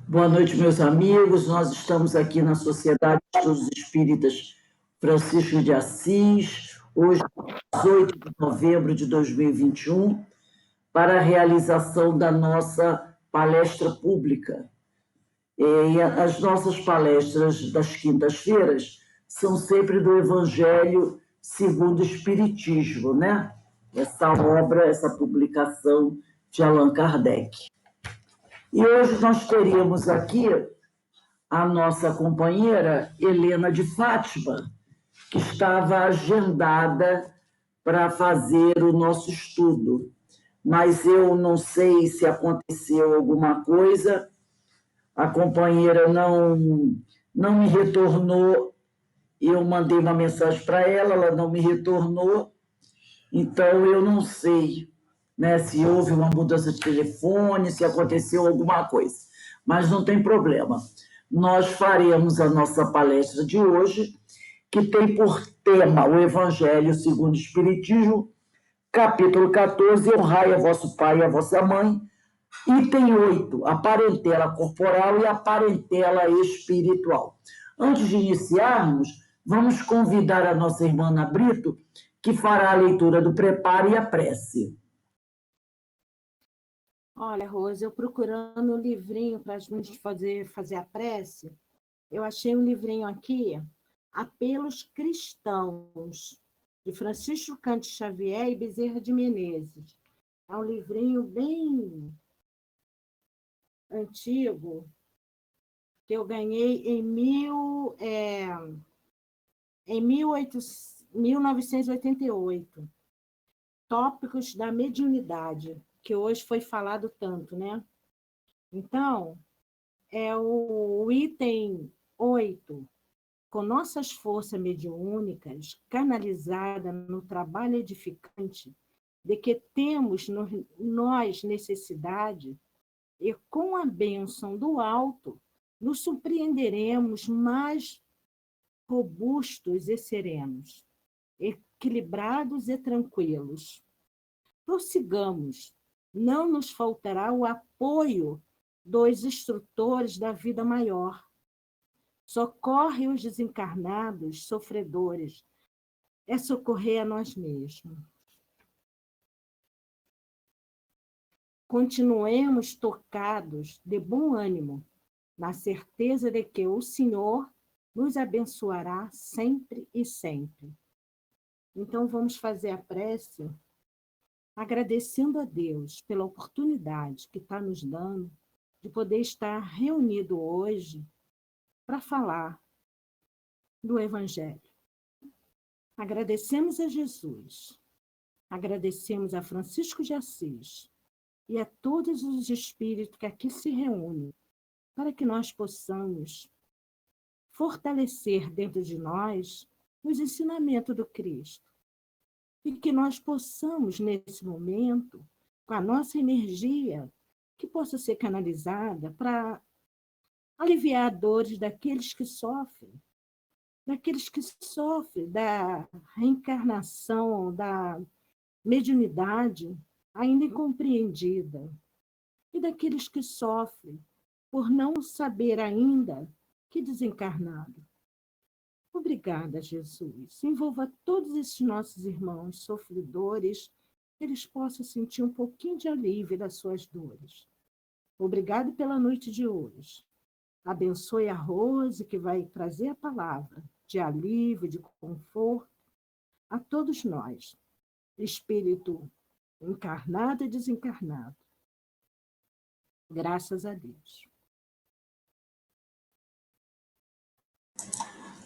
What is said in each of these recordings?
Boa noite, meus amigos. Nós estamos aqui na Sociedade de Estudos Espíritas Francisco de Assis, hoje, 18 de novembro de 2021, para a realização da nossa palestra pública. E as nossas palestras das quintas-feiras são sempre do Evangelho segundo o Espiritismo, né? Essa obra, essa publicação de Allan Kardec. E hoje nós teríamos aqui a nossa companheira Helena de Fátima, que estava agendada para fazer o nosso estudo. Mas eu não sei se aconteceu alguma coisa, a companheira não me retornou, eu mandei uma mensagem para ela, ela não me retornou, então eu não sei, né, se houve uma mudança de telefone, se aconteceu alguma coisa, mas não tem problema. Nós faremos a nossa palestra de hoje, que tem por tema o Evangelho segundo o Espiritismo, capítulo 14, honrai a vosso pai e a vossa mãe, item 8, a parentela corporal e a parentela espiritual. Antes de iniciarmos, vamos convidar a nossa irmã Ana Brito, que fará a leitura do preparo e a prece. Olha, Rose, eu procurando um livrinho para a gente fazer a prece, eu achei um livrinho aqui, Apelos Cristãos, de Francisco Cândido Xavier e Bezerra de Menezes. É um livrinho bem antigo, que eu ganhei em 1988. Tópicos da mediunidade, que hoje foi falado tanto, né? Então, é o item 8, com nossas forças mediúnicas canalizadas no trabalho edificante de que temos nós necessidade, e com a bênção do alto, nos surpreenderemos mais robustos e serenos, equilibrados e tranquilos. Prossigamos, não nos faltará o apoio dos instrutores da vida maior. Socorre os desencarnados, sofredores, é socorrer a nós mesmos. Continuemos tocados de bom ânimo, na certeza de que o Senhor nos abençoará sempre e sempre. Então, vamos fazer a prece agradecendo a Deus pela oportunidade que está nos dando de poder estar reunido hoje para falar do Evangelho. Agradecemos a Jesus, agradecemos a Francisco de Assis e a todos os espíritos que aqui se reúnem para que nós possamos fortalecer dentro de nós os ensinamentos do Cristo e que nós possamos, nesse momento, com a nossa energia, que possa ser canalizada para aliviar dores daqueles que sofrem da reencarnação, da mediunidade ainda incompreendida, e daqueles que sofrem por não saber ainda que desencarnado. Obrigada, Jesus. Envolva todos esses nossos irmãos sofredores, que eles possam sentir um pouquinho de alívio das suas dores. Obrigado pela noite de hoje. Abençoe a Rose, que vai trazer a palavra de alívio, de conforto a todos nós, espírito encarnado e desencarnado. Graças a Deus.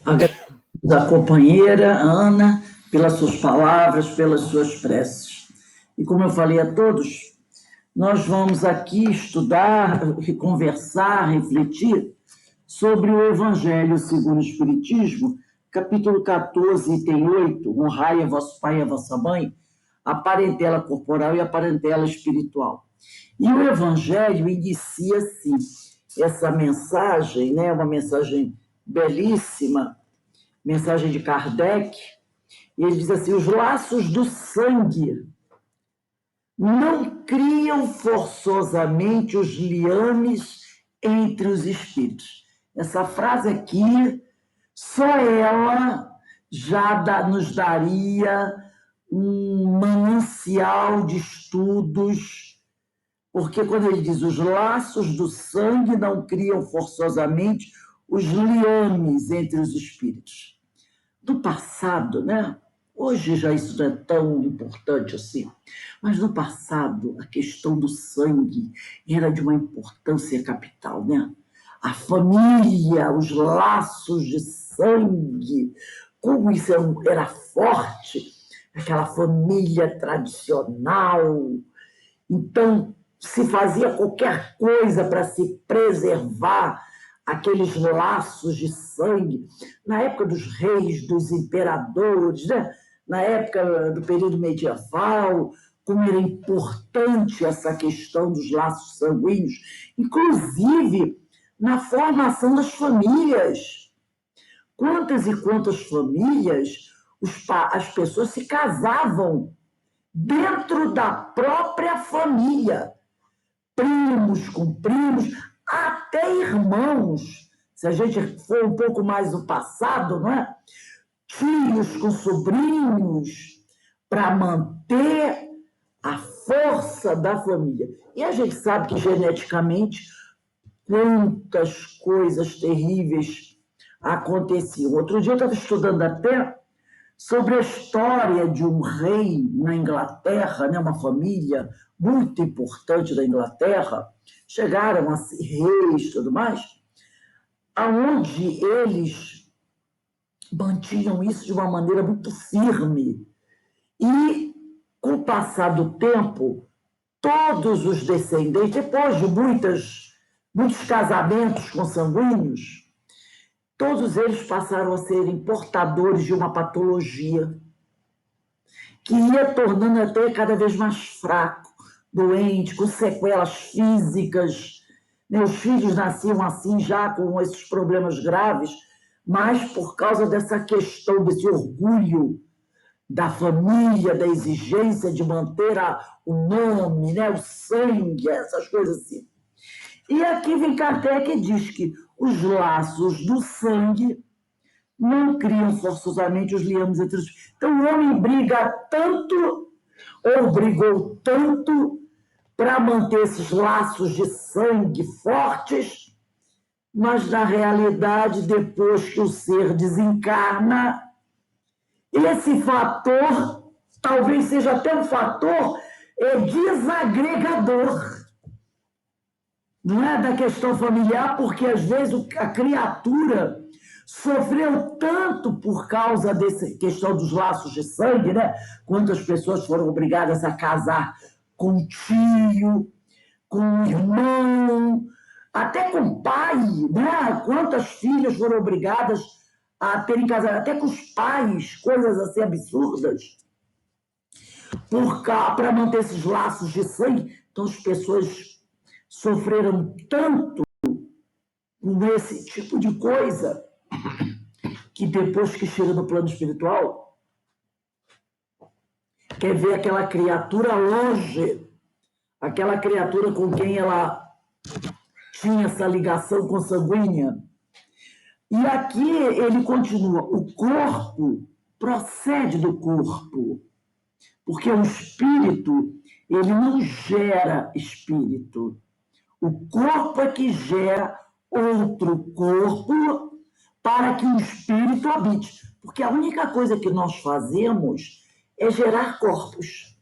Agradecemos a companheira Ana pelas suas palavras, pelas suas preces. E como eu falei a todos, nós vamos aqui estudar, conversar, refletir sobre o Evangelho segundo o Espiritismo, capítulo 14, item 8, honrai a vosso pai e a vossa mãe, a parentela corporal e a parentela espiritual. E o Evangelho inicia assim, essa mensagem, né, uma mensagem belíssima, mensagem de Kardec, e ele diz assim: os laços do sangue não criam forçosamente os liames entre os espíritos. Essa frase aqui, só ela já nos daria um manancial de estudos, porque quando ele diz os laços do sangue não criam forçosamente os liames entre os espíritos. Do passado, né? Hoje já isso não é tão importante assim, mas no passado a questão do sangue era de uma importância capital, né? A família, os laços de sangue, como isso era forte, aquela família tradicional. Então, se fazia qualquer coisa para se preservar aqueles laços de sangue, na época dos reis, dos imperadores, né? Na época do período medieval, como era importante essa questão dos laços sanguíneos, inclusive na formação das famílias. Quantas e quantas famílias as pessoas se casavam dentro da própria família, primos com primos, até irmãos, se a gente for um pouco mais no passado, não é? Tios com sobrinhos, para manter a força da família. E a gente sabe que geneticamente quantas coisas terríveis aconteciam. Outro dia eu estava estudando até sobre a história de um rei na Inglaterra, né, uma família muito importante da Inglaterra, chegaram a ser reis e tudo mais, aonde eles mantinham isso de uma maneira muito firme. E, com o passar do tempo, todos os descendentes, depois de muitos casamentos consanguíneos, todos eles passaram a serem portadores de uma patologia que ia tornando até cada vez mais fraco, doente, com sequelas físicas. Meus filhos nasciam assim, já com esses problemas graves, mas por causa dessa questão, desse orgulho da família, da exigência de manter o nome, né, o sangue, essas coisas assim. E aqui vem Kardec e diz que os laços do sangue não criam forçosamente os liames entre os... Então o homem briga tanto, ou brigou tanto, para manter esses laços de sangue fortes, mas na realidade, depois que o ser desencarna, esse fator talvez seja até um fator desagregador. Não é da questão familiar, porque às vezes a criatura sofreu tanto por causa dessa questão dos laços de sangue, né? Quantas pessoas foram obrigadas a casar com um tio, com um irmão, até com o pai, né? Quantas filhas foram obrigadas a terem casado, até com os pais, coisas assim absurdas, para manter esses laços de sangue. Então as pessoas sofreram tanto com esse tipo de coisa que depois que chega no plano espiritual, quer ver aquela criatura longe, aquela criatura com quem ela tinha essa ligação consanguínea. E aqui ele continua, o corpo procede do corpo, porque o espírito, ele não gera espírito. O corpo é que gera outro corpo para que o espírito habite. Porque a única coisa que nós fazemos é gerar corpos.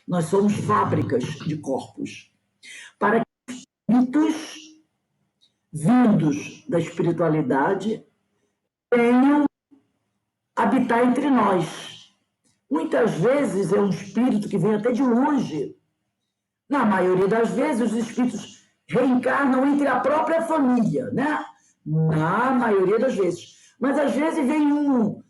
Nós somos fábricas de corpos. Para que espíritos vindos da espiritualidade venham habitar entre nós. Muitas vezes é um espírito que vem até de longe. Na maioria das vezes, os espíritos reencarnam entre a própria família, né? Na maioria das vezes. Mas às vezes vem um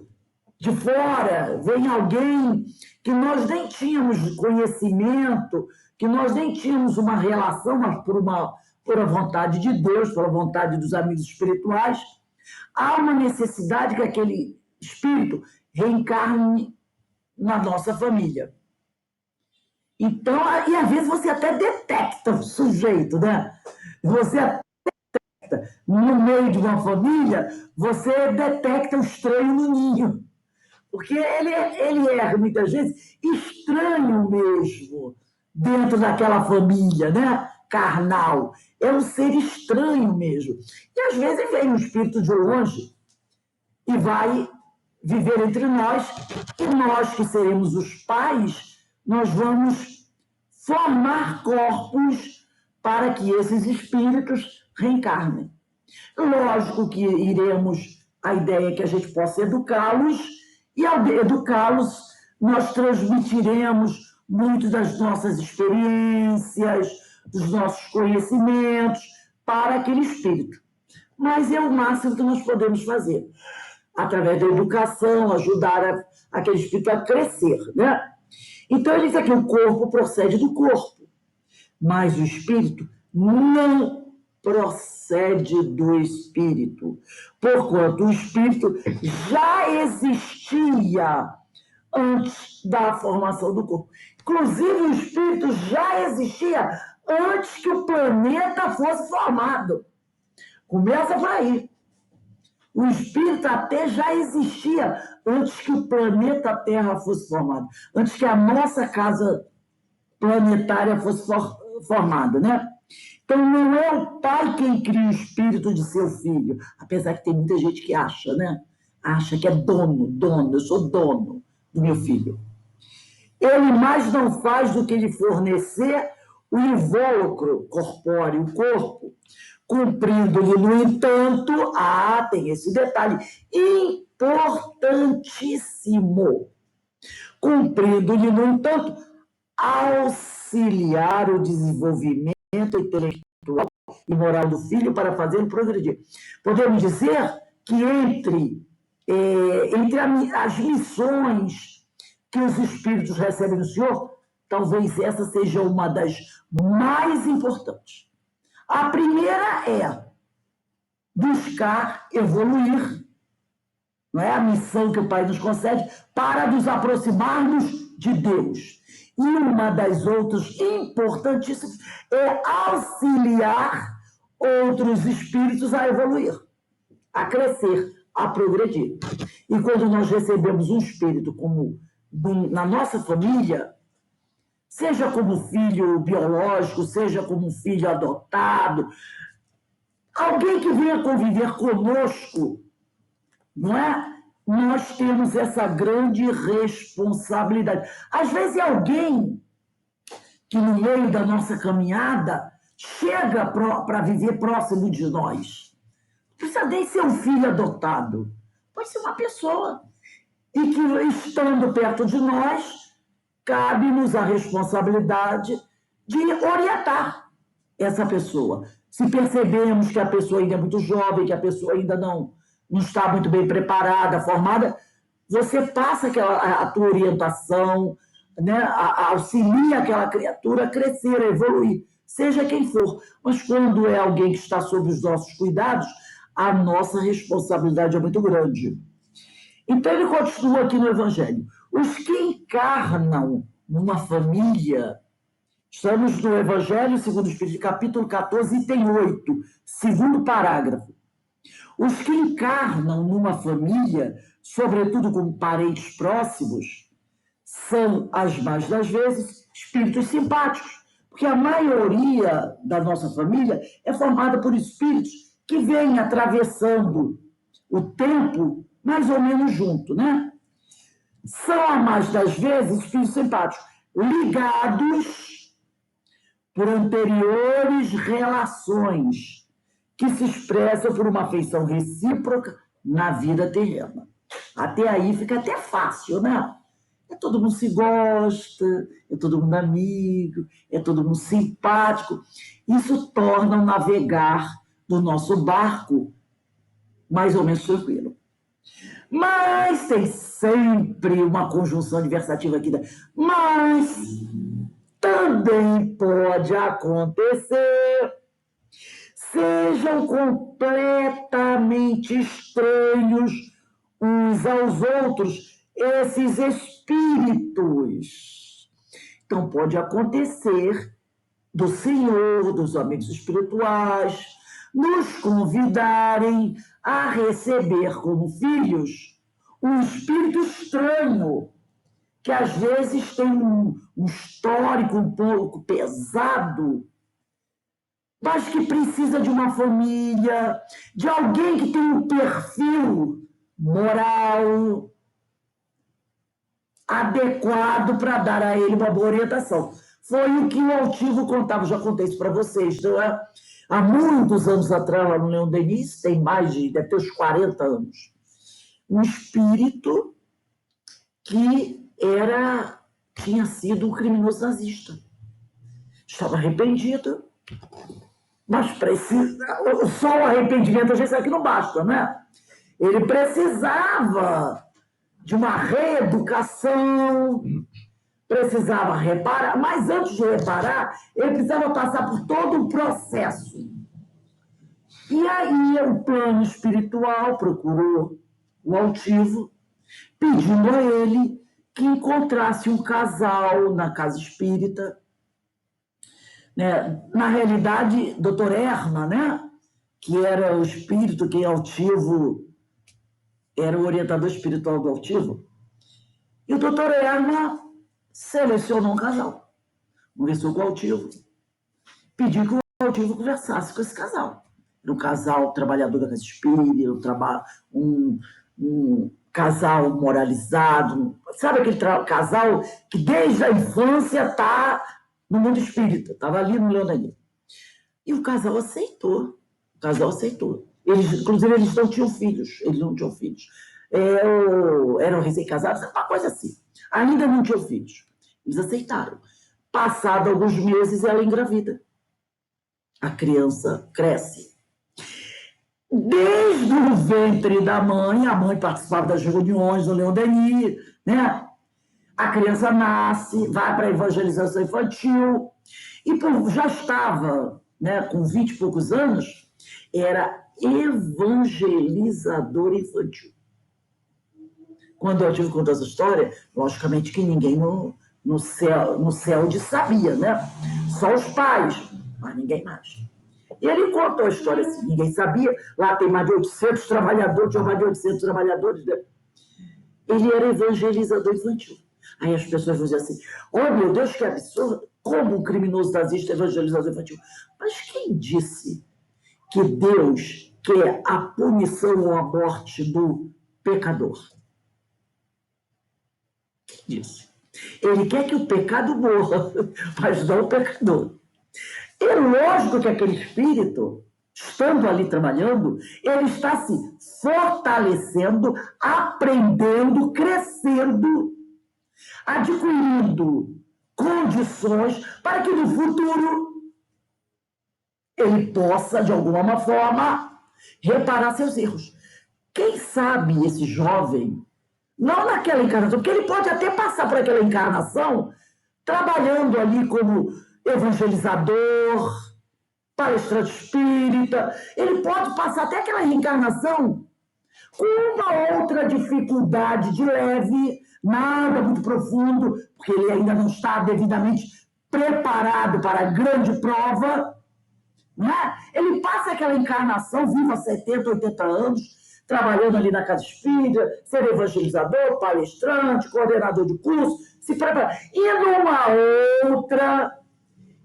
de fora, vem alguém que nós nem tínhamos conhecimento, que nós nem tínhamos uma relação, mas por a vontade de Deus, pela vontade dos amigos espirituais, há uma necessidade que aquele espírito reencarne na nossa família. Então, e às vezes você até detecta o sujeito, né? Você até detecta. No meio de uma família, você detecta o estranho no ninho. Porque ele é, muitas vezes, estranho mesmo dentro daquela família, né? Carnal. É um ser estranho mesmo. E às vezes vem um espírito de longe e vai viver entre nós, e nós que seremos os pais, nós vamos formar corpos para que esses espíritos reencarnem. Lógico que iremos, a ideia é que a gente possa educá-los, e ao educá-los, nós transmitiremos muito das nossas experiências, dos nossos conhecimentos para aquele espírito. Mas é o máximo que nós podemos fazer. Através da educação, ajudar aquele espírito a crescer, né? Então, ele diz aqui, o corpo procede do corpo, mas o espírito não procede do espírito, porquanto o espírito já existia antes da formação do corpo. Inclusive, o espírito já existia antes que o planeta fosse formado. Começa por aí. O espírito até já existia antes que o planeta Terra fosse formado, antes que a nossa casa planetária fosse formada, né? Então, não é o pai quem cria o espírito de seu filho, apesar que tem muita gente que acha, né? Acha que é dono, eu sou dono do meu filho. Ele mais não faz do que lhe fornecer o invólucro corpóreo, o corpo, cumprindo-lhe, no entanto, tem esse detalhe importantíssimo, cumprindo-lhe, no entanto, auxiliar o desenvolvimento intelectual e moral do filho para fazê-lo progredir. Podemos dizer que entre as missões que os espíritos recebem do Senhor, talvez essa seja uma das mais importantes. A primeira é buscar evoluir, não é a missão que o Pai nos concede, para nos aproximarmos de Deus. E uma das outras importantíssimas é auxiliar outros espíritos a evoluir, a crescer, a progredir. E quando nós recebemos um espírito como na nossa família, seja como filho biológico, seja como filho adotado, alguém que venha conviver conosco, não é? Nós temos essa grande responsabilidade. Às vezes é alguém que no meio da nossa caminhada chega para viver próximo de nós. Não precisa nem ser um filho adotado. Pode ser uma pessoa. E que, estando perto de nós, cabe-nos a responsabilidade de orientar essa pessoa. Se percebemos que a pessoa ainda é muito jovem, que a pessoa ainda não está muito bem preparada, formada, você passa a tua orientação, né? Auxilia aquela criatura a crescer, a evoluir, seja quem for. Mas quando é alguém que está sob os nossos cuidados, a nossa responsabilidade é muito grande. Então, ele continua aqui no Evangelho. Os que encarnam numa família, estamos no Evangelho segundo o Espírito, capítulo 14, item 8, segundo parágrafo. Os que encarnam numa família, sobretudo como parentes próximos, são, as mais das vezes, espíritos simpáticos, porque a maioria da nossa família é formada por espíritos que vêm atravessando o tempo mais ou menos junto, né? São, a mais das vezes, espíritos simpáticos, ligados por anteriores relações, que se expressam por uma afeição recíproca na vida terrena. Até aí fica até fácil, né? Todo mundo se gosta, é todo mundo amigo, é todo mundo simpático. Isso torna o navegar do nosso barco mais ou menos tranquilo. Mas tem sempre uma conjunção adversativa aqui. Mas também pode acontecer, sejam completamente estranhos uns aos outros esses espíritos. Então, pode acontecer do Senhor, dos amigos espirituais, nos convidarem a receber como filhos um espírito estranho, que às vezes tem um histórico um pouco pesado, mas que precisa de uma família, de alguém que tem um perfil moral adequado para dar a ele uma boa orientação. Foi o que o Altivo contava, já contei isso para vocês, não é? Há muitos anos atrás, lá no Leão Denis, deve ter uns 40 anos, um espírito que tinha sido um criminoso nazista. Estava arrependido, mas só o arrependimento, a gente sabe que não basta, né? Ele precisava de uma reeducação, precisava reparar, mas antes de reparar, ele precisava passar por todo um processo. E aí o plano espiritual procurou o Altivo, pedindo a ele que encontrasse um casal na casa espírita, né? Na realidade, Dr. Erma, né? Que era o espírito que Altivo era o orientador espiritual do Altivo, e o Dr. Erma selecionou um casal, conversou com o Altivo, pediu que o Altivo conversasse com esse casal. Era um casal trabalhador da casa espírita, um casal moralizado, sabe aquele casal que desde a infância está no mundo espírita, estava ali no Leão Denis. E o casal aceitou. Inclusive, eles não tinham filhos. Eram recém-casados, uma coisa assim. Ainda não tinham filhos. Eles aceitaram. Passado alguns meses, ela engravida. A criança cresce. Desde o ventre da mãe, a mãe participava das reuniões do Leão Denis, né? A criança nasce, vai para a evangelização infantil, e já estava, né, com 20 e poucos anos, era evangelizador infantil. Quando eu tive contar essa história, logicamente que ninguém no céu sabia, né? Só os pais, mas ninguém mais. E ele contou a história assim, ninguém sabia, lá tem mais de 800 trabalhadores, tinha mais de 800 trabalhadores, né? Ele era evangelizador infantil. Aí as pessoas vão dizer assim, oh meu Deus, que absurdo, como um criminoso nazista é evangelizador infantil. Mas quem disse que Deus quer a punição ou a morte do pecador? Quem disse? Ele quer que o pecado morra, mas não o pecador. É lógico que aquele espírito, estando ali trabalhando, ele está se fortalecendo, aprendendo, crescendo, adquirindo condições para que no futuro ele possa, de alguma forma, reparar seus erros. Quem sabe esse jovem, não naquela encarnação, porque ele pode até passar por aquela encarnação trabalhando ali como evangelizador, palestrante espírita, ele pode passar até aquela reencarnação com uma outra dificuldade de leve, nada muito profundo, porque ele ainda não está devidamente preparado para a grande prova, né? Ele passa aquela encarnação, viva 70, 80 anos, trabalhando ali na casa espírita, ser evangelizador, palestrante, coordenador de curso, se prepara. E numa outra,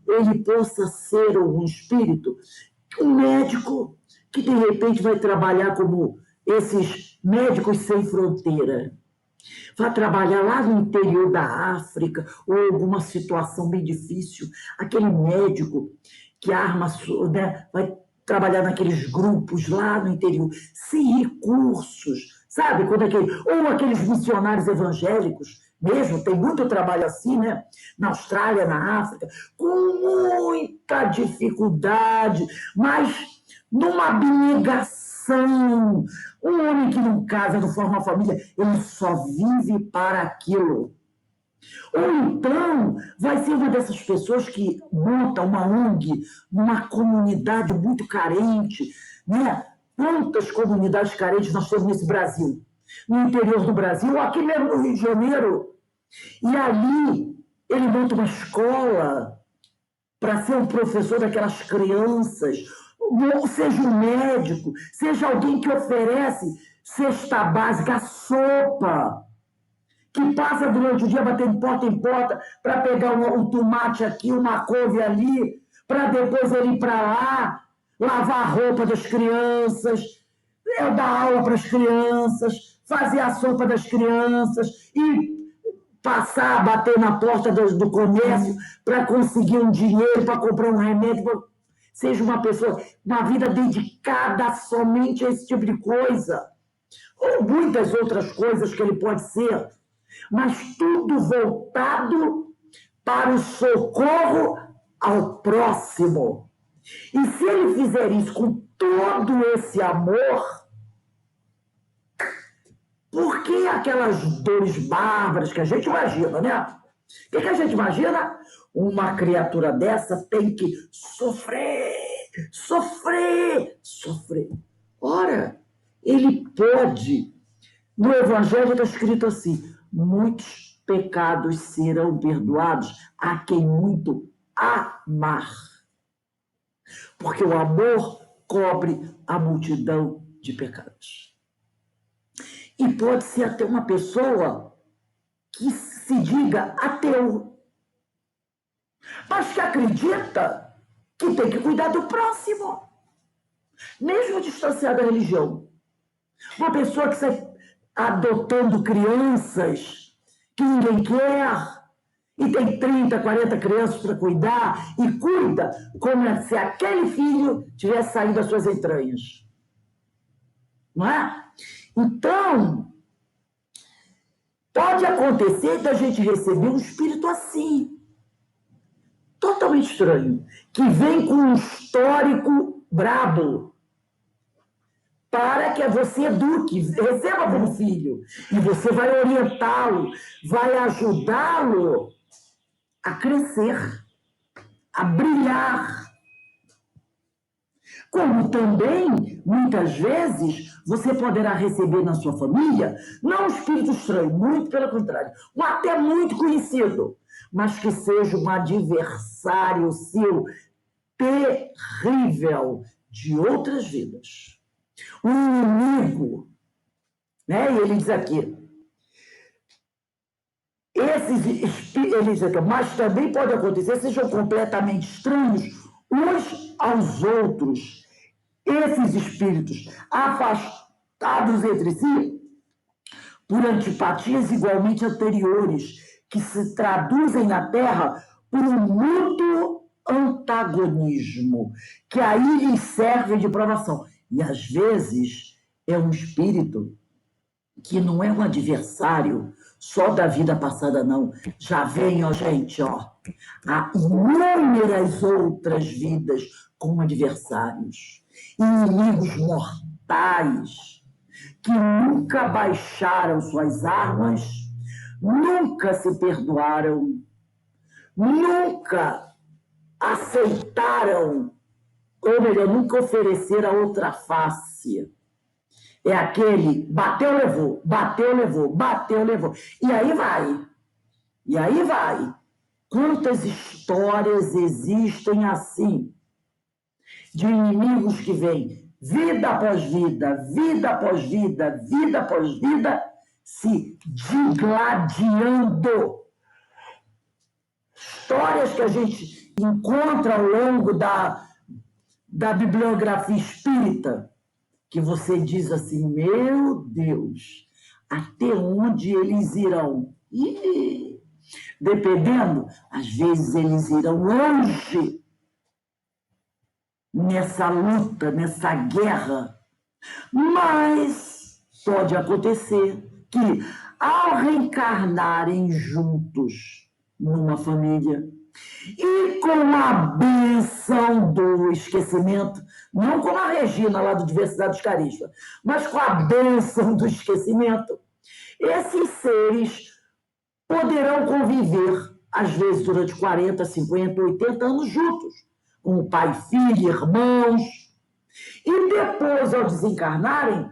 ele possa ser um espírito, um médico que de repente vai trabalhar como esses médicos sem fronteira. Vai trabalhar lá no interior da África, ou alguma situação bem difícil. Aquele médico que né, vai trabalhar naqueles grupos lá no interior, sem recursos, sabe? Ou aqueles missionários evangélicos, mesmo, tem muito trabalho assim, né? Na Austrália, na África, com muita dificuldade, mas numa abnegação. Um homem que não casa, não forma uma família, ele só vive para aquilo. Ou então vai ser uma dessas pessoas que monta uma ONG numa comunidade muito carente, né? Quantas comunidades carentes nós temos nesse Brasil? No interior do Brasil, ou aqui mesmo no Rio de Janeiro. E ali ele monta uma escola para ser um professor daquelas crianças, seja um médico, seja alguém que oferece cesta básica, sopa, que passa durante o dia batendo porta em porta para pegar um tomate aqui, uma couve ali, para depois ele ir para lá, lavar a roupa das crianças, dar aula para as crianças, fazer a sopa das crianças e passar, bater na porta do comércio para conseguir um dinheiro, para comprar um remédio. Seja uma pessoa, uma vida dedicada somente a esse tipo de coisa. Ou muitas outras coisas que ele pode ser, mas tudo voltado para o socorro ao próximo. E se ele fizer isso com todo esse amor, por que aquelas dores bárbaras que a gente imagina, né? O que a gente imagina? Uma criatura dessa tem que sofrer. Ora, ele pode. No Evangelho está escrito assim: muitos pecados serão perdoados a quem muito amar. Porque o amor cobre a multidão de pecados. E pode ser até uma pessoa que se diga ateu, mas que acredita que tem que cuidar do próximo, mesmo distanciado da religião. Uma pessoa que sai adotando crianças que ninguém quer, e tem 30, 40 crianças para cuidar, e cuida como se aquele filho tivesse saído das suas entranhas. Não é? Então, pode acontecer da gente receber um espírito assim, totalmente estranho, que vem com um histórico brabo, para que você eduque, receba como filho, e você vai orientá-lo, vai ajudá-lo a crescer, a brilhar. Como também, muitas vezes, você poderá receber na sua família, não um espírito estranho, muito pelo contrário, um até muito conhecido, mas que seja um adversário seu terrível de outras vidas. Um inimigo, né? E ele diz aqui, ele diz aqui, mas também pode acontecer, sejam completamente estranhos uns aos outros. Esses espíritos afastados entre si por antipatias igualmente anteriores, que se traduzem na Terra por um mútuo antagonismo, que aí lhes serve de provação. E às vezes é um espírito que não é um adversário só da vida passada, não. Já vem, ó, gente, ó, há inúmeras outras vidas como adversários, inimigos mortais, que nunca baixaram suas armas, nunca se perdoaram, nunca aceitaram, ou melhor, nunca ofereceram a outra face. É aquele bateu, levou, bateu, levou, bateu, levou. E aí vai. E aí vai. Quantas histórias existem assim, de inimigos que vêm vida após vida, vida após vida, vida após vida, se digladiando. Histórias que a gente encontra ao longo da bibliografia espírita, que você diz assim, meu Deus, até onde eles irão? E, dependendo, às vezes eles irão longe nessa luta, nessa guerra. Mas pode acontecer que, ao reencarnarem juntos numa família, e com a bênção do esquecimento, não como a Regina lá do Diversidade dos Carismas, mas com a bênção do esquecimento, esses seres poderão conviver, às vezes durante 40, 50, 80 anos juntos, como pai, filho, irmãos, e depois, ao desencarnarem,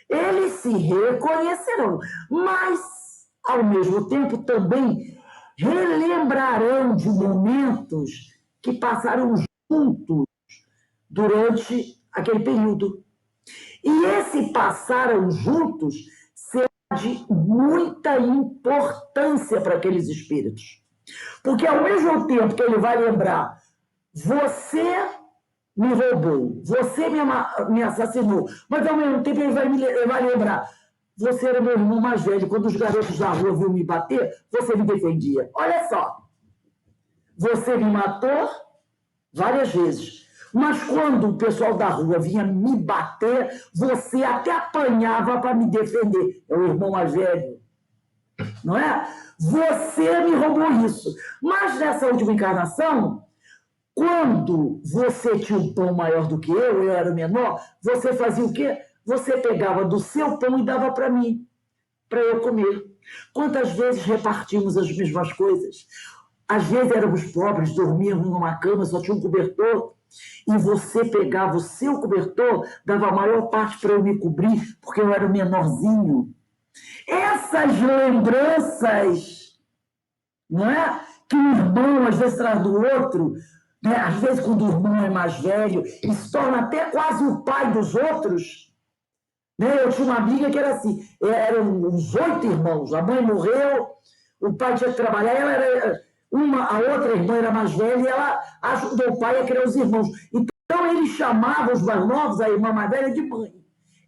eles se reconhecerão, mas, ao mesmo tempo, também relembrarão de momentos que passaram juntos durante aquele período. E esse passaram juntos será de muita importância para aqueles espíritos. Porque ao mesmo tempo que ele vai lembrar, você me roubou, você me assassinou, mas ao mesmo tempo ele vai lembrar, você era meu irmão mais velho, quando os garotos da rua vinham me bater, você me defendia. Olha só, você me matou várias vezes, mas quando o pessoal da rua vinha me bater, você até apanhava para me defender. É o irmão mais velho, não é? Você me roubou isso. Mas nessa última encarnação, quando você tinha um pão maior do que eu era menor, você fazia o quê? Você pegava do seu pão e dava para mim, para eu comer. Quantas vezes repartimos as mesmas coisas? Às vezes éramos pobres, dormíamos numa cama, só tinha um cobertor, e você pegava o seu cobertor, dava a maior parte para eu me cobrir, porque eu era o menorzinho. Essas lembranças, não é? Que um irmão às vezes traz do outro, né? Às vezes quando o irmão é mais velho, e se torna até quase o pai dos outros. Né? Eu tinha uma amiga que era assim, eram uns 8 irmãos, a mãe morreu, o pai tinha que trabalhar, ela era a outra irmã era mais velha e ela ajudou o pai a criar os irmãos. Então ele chamava os mais novos, a irmã mais velha, de mãe.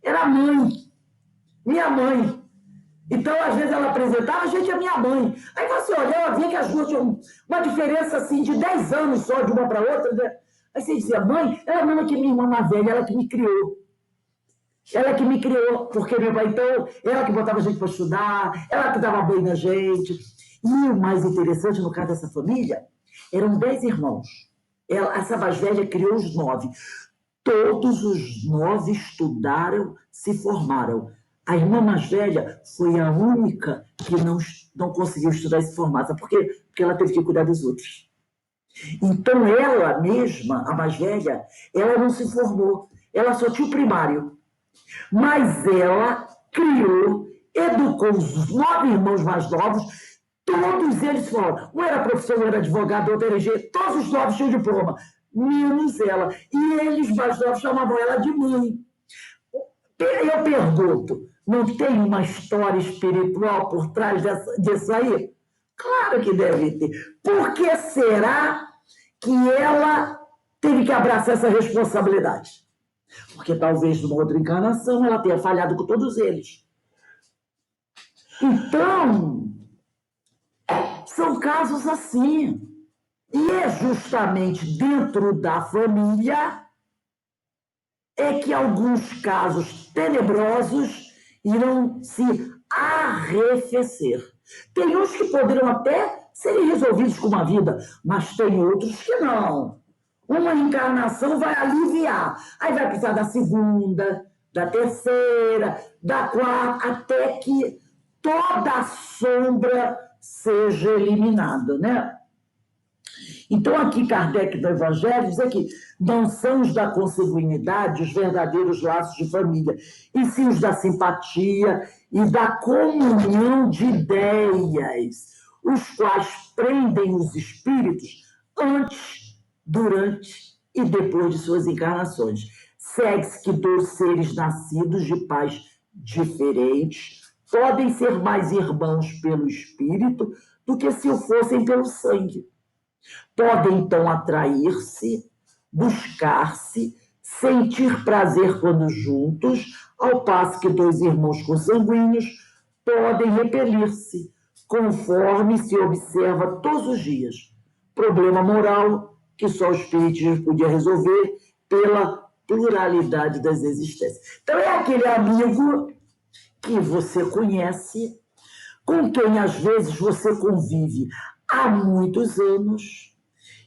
Era mãe, minha mãe. Então, às vezes, ela apresentava, a gente é minha mãe. Aí você olhava, via que as duas tinham uma diferença assim, de 10 anos só, de uma para outra. Né? Aí você dizia, mãe, ela não é que minha irmã mais velha, ela que me criou. Ela que me criou, porque meu pai, então, ela que botava a gente para estudar, ela que dava banho na gente. E o mais interessante, no caso dessa família, eram 10 irmãos. Essa mais velha criou os 9. Todos os 9 estudaram, se formaram. A irmã mais velha foi a única que não conseguiu estudar e se formar. Sabe por quê? Porque ela teve que cuidar dos outros. Então, ela mesma, a mais velha, ela não se formou. Ela só tinha o primário. Mas ela criou, educou os 9 irmãos mais novos, todos eles foram. Um era professor, um era advogado, outro era engenheiro, todos os 9 tinham diploma, menos ela. E eles mais novos chamavam ela de mãe. Eu pergunto, não tem uma história espiritual por trás disso aí? Claro que deve ter. Por que será que ela teve que abraçar essa responsabilidade? Porque talvez numa outra encarnação ela tenha falhado com todos eles. Então, são casos assim. E é justamente dentro da família é que alguns casos tenebrosos irão se arrefecer. Tem uns que poderão até serem resolvidos com uma vida, mas tem outros que não. Uma encarnação vai aliviar. Aí vai precisar da segunda, da terceira, da quarta, até que toda a sombra seja eliminada, né? Então, aqui Kardec do Evangelho diz que não são os da consanguinidade os verdadeiros laços de família, e sim os da simpatia e da comunhão de ideias, os quais prendem os espíritos antes, durante e depois de suas encarnações. Segue-se que 2 seres nascidos de pais diferentes podem ser mais irmãos pelo espírito do que se o fossem pelo sangue. Podem, então, atrair-se, buscar-se, sentir prazer quando juntos, ao passo que 2 irmãos consanguíneos podem repelir-se, conforme se observa todos os dias. Problema moral que só o espiritismo podia resolver pela pluralidade das existências. Então, é aquele amigo que você conhece, com quem às vezes você convive há muitos anos,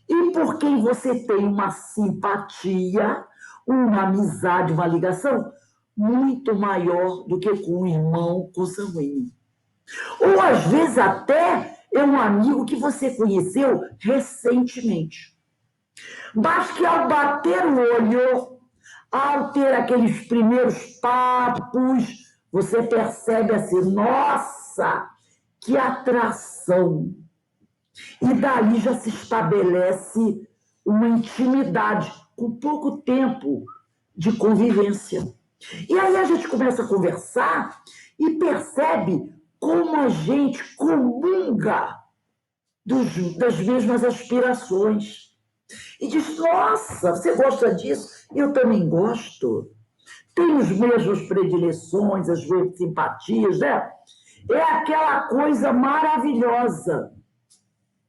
e por quem você tem uma simpatia, uma amizade, uma ligação muito maior do que com um irmão consanguíneo. Ou às vezes até é um amigo que você conheceu recentemente. Mas que ao bater o olho, ao ter aqueles primeiros papos, você percebe assim, nossa, que atração! E dali já se estabelece uma intimidade, com pouco tempo de convivência. E aí a gente começa a conversar e percebe como a gente comunga das mesmas aspirações. E diz, nossa, você gosta disso? Eu também gosto. Tem as mesmas predileções, as mesmas simpatias, né? É aquela coisa maravilhosa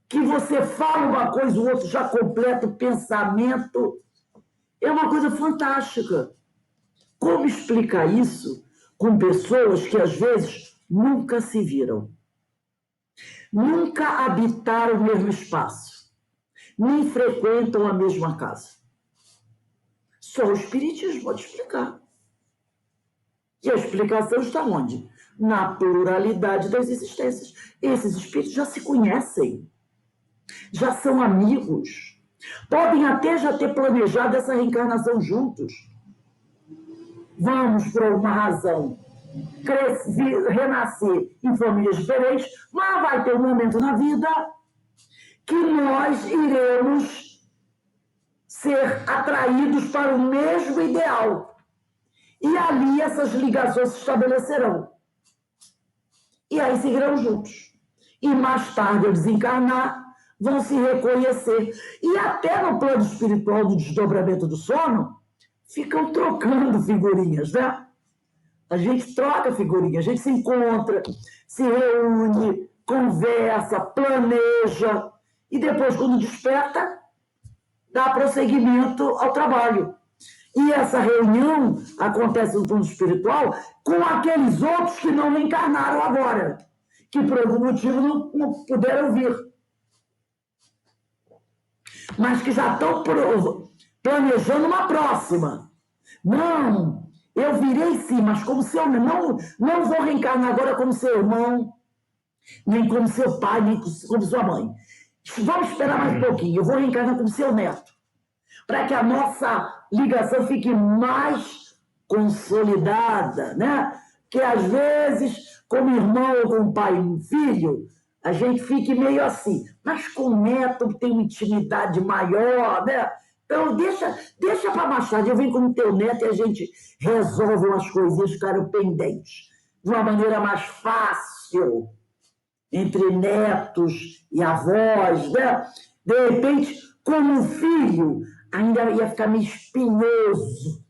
que você fala uma coisa, o outro já completa o pensamento. É uma coisa fantástica. Como explicar isso com pessoas que, às vezes, nunca se viram? Nunca habitaram o mesmo espaço, nem frequentam a mesma casa. Só o Espiritismo pode explicar. E a explicação está onde? Na pluralidade das existências. Esses espíritos já se conhecem, já são amigos, podem até já ter planejado essa reencarnação juntos. Vamos, por uma razão, renascer em famílias diferentes, mas vai ter um momento na vida que nós iremos ser atraídos para o mesmo ideal. E ali essas ligações se estabelecerão. E aí seguirão juntos. E mais tarde, ao desencarnar, vão se reconhecer. E até no plano espiritual do desdobramento do sono, ficam trocando figurinhas, né? A gente troca figurinhas, a gente se encontra, se reúne, conversa, planeja, e depois, quando desperta, dá prosseguimento ao trabalho. E essa reunião acontece no plano espiritual com aqueles outros que não reencarnaram agora, que por algum motivo não puderam vir, mas que já estão planejando uma próxima. Não, eu virei sim, mas como seu não vou reencarnar agora como seu irmão, nem como seu pai, nem como sua mãe. Vamos esperar mais um pouquinho, eu vou reencarnar como seu neto, para que a nossa ligação fique mais consolidada, né? Que às vezes, como irmão ou com pai e filho, a gente fique meio assim, mas com o neto tem uma intimidade maior, né? Então, deixa para mais tarde, eu venho como teu neto e a gente resolve umas coisinhas que ficaram pendentes, de uma maneira mais fácil, entre netos e avós, né? De repente, como filho, ainda ia ficar meio espinhoso.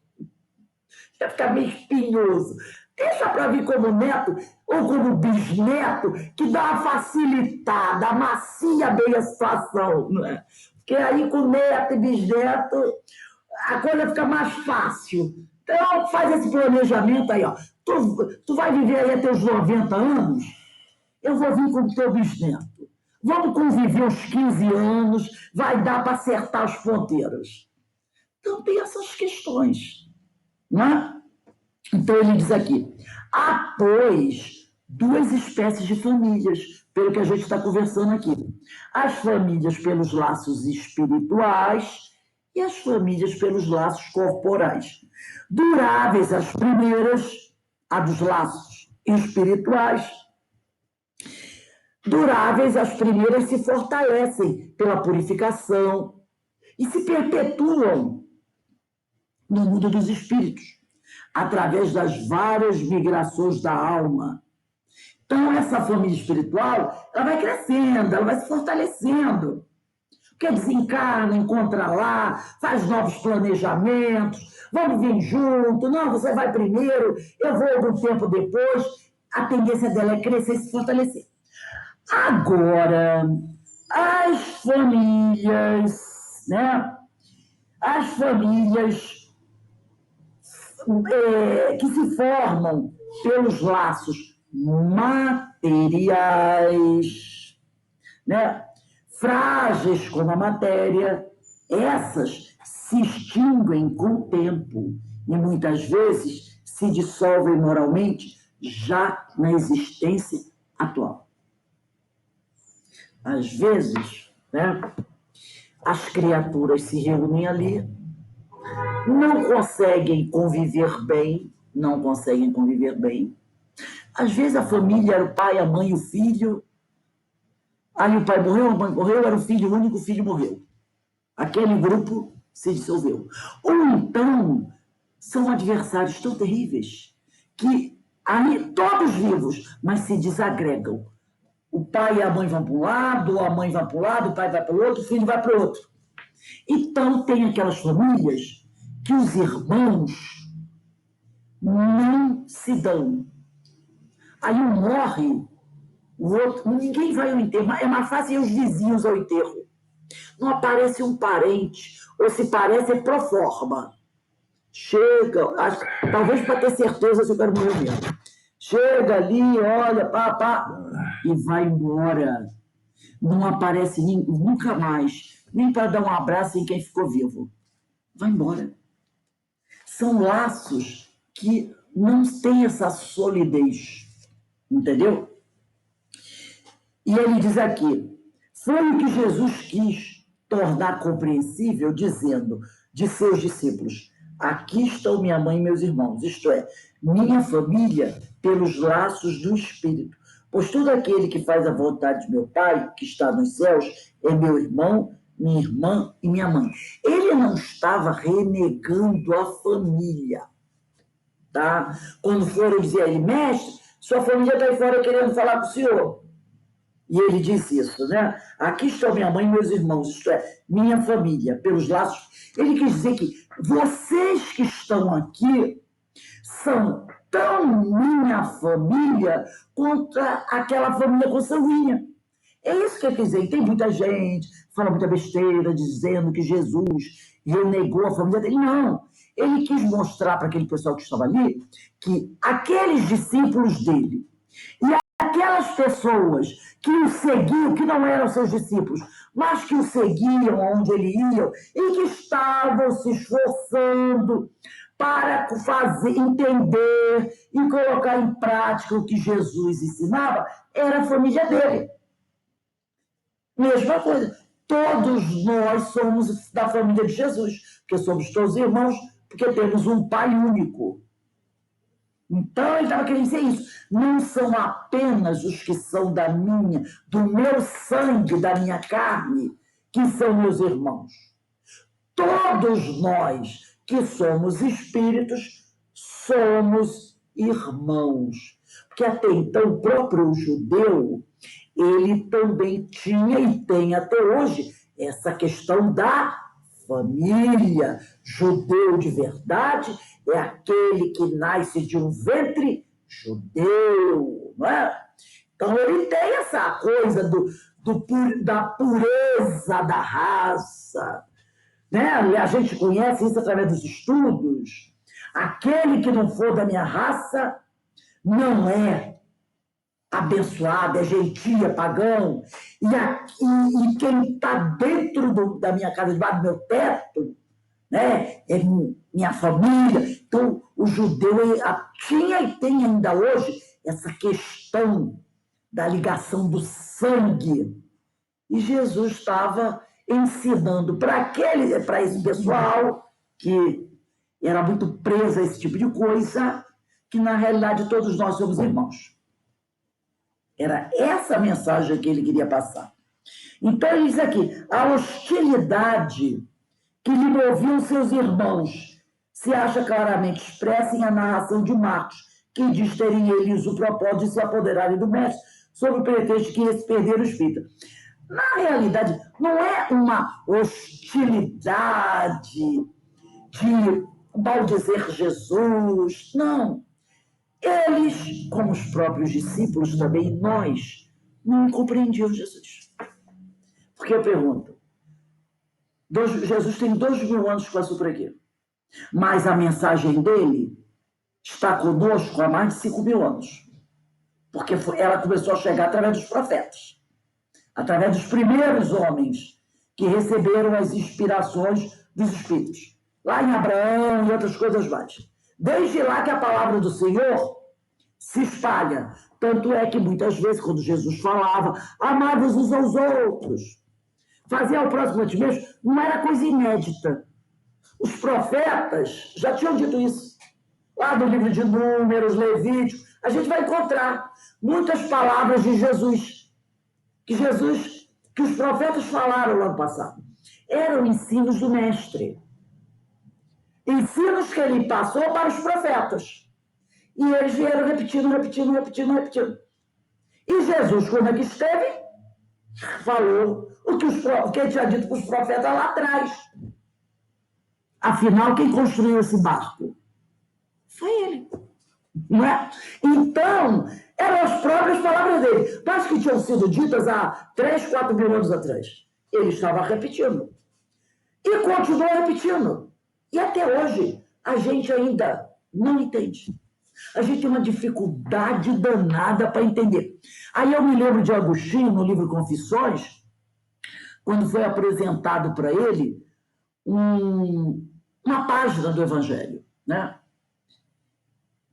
Deixa para vir como neto ou como bisneto, que dá uma facilitada, amacia bem a situação, não é? Porque aí com neto e bisneto, a coisa fica mais fácil. Então, faz esse planejamento aí, ó. Tu vai viver aí até os 90 anos, eu vou vir como teu bisneto. Vamos conviver uns 15 anos, vai dar para acertar os ponteiros. Então, tem essas questões, né? Então, ele diz aqui, há, pois, duas espécies de famílias, pelo que a gente está conversando aqui. As famílias pelos laços espirituais e as famílias pelos laços corporais. Duráveis as primeiras, a dos laços espirituais. Duráveis as primeiras se fortalecem pela purificação e se perpetuam no mundo dos espíritos, através das várias migrações da alma. Então, essa família espiritual, ela vai crescendo, ela vai se fortalecendo. Porque desencarna, encontra lá, faz novos planejamentos, vamos vir junto, não, você vai primeiro, eu vou algum tempo depois. A tendência dela é crescer e se fortalecer. Agora, as famílias, né? As famílias que se formam pelos laços materiais, né? Frágeis como a matéria, essas se extinguem com o tempo e muitas vezes se dissolvem moralmente já na existência atual. Às vezes, né, as criaturas se reúnem ali, não conseguem conviver bem. Às vezes a família era o pai, a mãe e o filho. Aí o pai morreu, a mãe morreu, era o filho único, o filho morreu. Aquele grupo se dissolveu. Ou então, são adversários tão terríveis que ali todos vivos, mas se desagregam. O pai e a mãe vão para um lado, a mãe vai para o lado, o pai vai para o outro, o filho vai para o outro. Então, tem aquelas famílias que os irmãos não se dão. Aí um morre, o outro, ninguém vai ao enterro. É mais fácil ir os vizinhos ao enterro. Não aparece um parente, ou se parece, é pro forma. Chega, talvez para ter certeza se eu quero morrer mesmo. Chega ali, olha, pá, e vai embora. Não aparece nunca mais, nem para dar um abraço em quem ficou vivo. Vai embora. São laços que não têm essa solidez, entendeu? E ele diz aqui, foi o que Jesus quis tornar compreensível, dizendo de seus discípulos, aqui estão minha mãe e meus irmãos, isto é, minha família pelos laços do Espírito. Pois todo aquele que faz a vontade de meu Pai, que está nos céus, é meu irmão, minha irmã e minha mãe. Ele não estava renegando a família, tá? Quando foram dizer a ele, mestre, sua família está aí fora querendo falar com o senhor. E ele diz isso, né? Aqui estão minha mãe e meus irmãos, isto é, minha família, pelos laços. Ele quis dizer que vocês que estão aqui são tão minha família quanto aquela família consanguínea. É isso que ele quer dizer. E tem muita gente, fala muita besteira, dizendo que Jesus renegou a família dele. Não. Ele quis mostrar para aquele pessoal que estava ali que aqueles discípulos dele e aquelas pessoas que o seguiam, que não eram seus discípulos, mas que o seguiam onde ele ia e que estavam se esforçando para fazer, entender e colocar em prática o que Jesus ensinava, era a família dele. Mesma coisa. Todos nós somos da família de Jesus, porque somos todos irmãos, porque temos um Pai único. Então, ele estava querendo dizer isso. Não são apenas os que são do meu sangue, da minha carne, que são meus irmãos. Todos nós que somos espíritos, somos irmãos. Porque até então, o próprio judeu, ele também tinha e tem até hoje essa questão da família. Judeu de verdade é aquele que nasce de um ventre judeu, não é? Então, ele tem essa coisa da pureza da raça, né? A gente conhece isso através dos estudos. Aquele que não for da minha raça não é abençoado, é gentil, é pagão. E quem está dentro da minha casa, debaixo do meu teto, né? É minha família. Então, o judeu tinha e tem ainda hoje essa questão da ligação do sangue. E Jesus estava ensinando para esse pessoal que era muito preso a esse tipo de coisa, que na realidade todos nós somos irmãos. Era essa a mensagem que ele queria passar. Então ele diz aqui, a hostilidade que lhe moviam seus irmãos se acha claramente expressa em a narração de Marcos, que diz terem eles o propósito de se apoderarem do mestre, sob o pretexto que eles perderam o espírito. Na realidade, não é uma hostilidade de maldizer Jesus, não. Eles, como os próprios discípulos também, nós, não compreendiam Jesus. Porque eu pergunto, Jesus tem 2.000 anos que passou por aqui, mas a mensagem dele está conosco há mais de 5.000 anos, porque ela começou a chegar através dos profetas, através dos primeiros homens que receberam as inspirações dos Espíritos, lá em Abraão e outras coisas mais. Desde lá que a palavra do Senhor se espalha. Tanto é que muitas vezes, quando Jesus falava, amai-vos uns aos outros, fazer ao próximo a ti mesmo, não era coisa inédita. Os profetas já tinham dito isso. Lá no livro de Números, Levítico, a gente vai encontrar muitas palavras de Jesus, que os profetas falaram no ano passado. Eram ensinos do mestre. Ensinos que ele passou para os profetas. E eles vieram repetindo. E Jesus, quando aqui esteve, falou o que ele tinha dito para os profetas lá atrás. Afinal, quem construiu esse barco? Foi ele. Não é? Então, eram as próprias palavras dele, mas que tinham sido ditas há 3, 4 mil anos atrás. Ele estava repetindo. E continuou repetindo. E até hoje, a gente ainda não entende. A gente tem uma dificuldade danada para entender. Aí eu me lembro de Agostinho, no livro Confissões, quando foi apresentado para ele uma página do Evangelho, né?